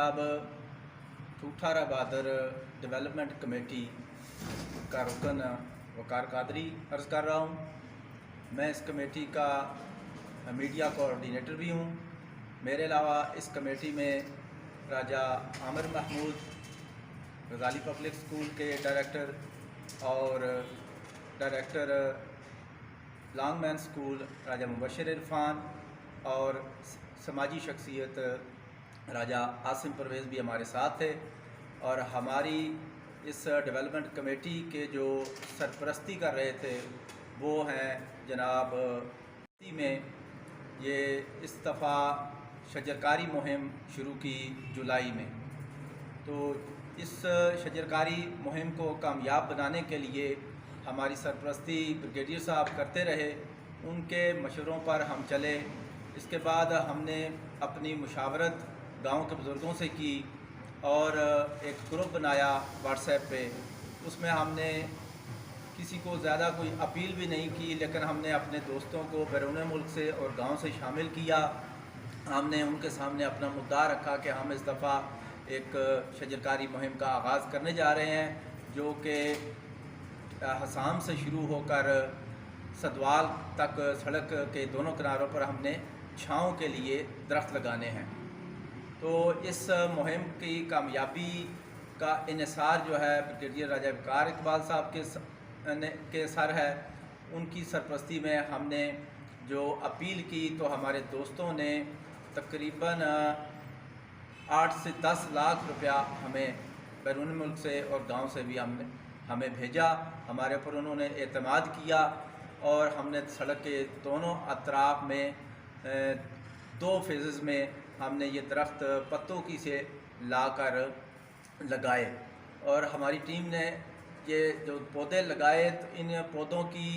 जनाब ठूठारा बहादुर development committee का रुकन वकार कादरी अर्ज़ कर रहा हूँ। मैं इस कमेटी का मीडिया कोऑर्डिनेटर भी हूँ। मेरे अलावा इस कमेटी में राजा आमिर महमूद गज़ाली पब्लिक स्कूल के डायरेक्टर और डायरेक्टर लॉन्गमैन स्कूल राजा मुबशर इरफान और समाजी शख्सियत राजा आसिम परवेज़ भी हमारे साथ थे। और हमारी इस डेवलपमेंट कमेटी के जो सरपरस्ती कर रहे थे वो हैं जनाब में ये इस दफ़ा शजरकारी मुहिम शुरू की जुलाई में। तो इस शजरकारी मुहिम को कामयाब बनाने के लिए हमारी सरपरस्ती ब्रिगेडियर साहब करते रहे, उनके मशवरों पर हम चले। इसके बाद हमने अपनी मुशावरत गांव के बुज़ुर्गों से की और एक ग्रुप बनाया व्हाट्सएप पे। उसमें हमने किसी को ज़्यादा कोई अपील भी नहीं की, लेकिन हमने अपने दोस्तों को बैरून मुल्क से और गांव से शामिल किया। हमने उनके सामने अपना मुद्दा रखा कि हम इस दफ़ा एक शजरकारी मुहिम का आगाज़ करने जा रहे हैं जो कि हसाम से शुरू होकर सदवाल तक सड़क के दोनों किनारों पर हमने छाँव के लिए दरख्त लगाने हैं। तो इस मुहिम की कामयाबी का इन्हिसार जो है ब्रिगेडियर राजा वकार इकबाल साहब के सर है। उनकी सरपरस्ती में हमने जो अपील की तो हमारे दोस्तों ने तकरीबन 8 से 10 लाख रुपया हमें बैरून मुल्क से और गांव से भी हमें भेजा। हमारे ऊपर उन्होंने एतमाद किया और हमने सड़क के दोनों अतराफ में 2 फेज़ में हमने ये दरख्त पत्तों की से लाकर लगाए। और हमारी टीम ने ये जो पौधे लगाए तो इन पौधों की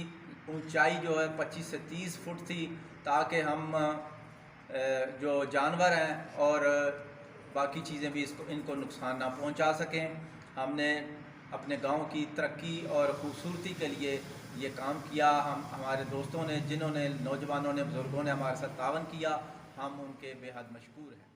ऊंचाई जो है 25 से 30 फुट थी, ताकि हम जो जानवर हैं और बाकी चीज़ें भी इनको नुकसान ना पहुंचा सकें। हमने अपने गांव की तरक्की और खूबसूरती के लिए ये काम किया। हमारे दोस्तों ने, जिन्होंने, नौजवानों ने, बुज़ुर्गों ने हमारे साथ तावन किया, हम उनके बेहद मशकूर हैं।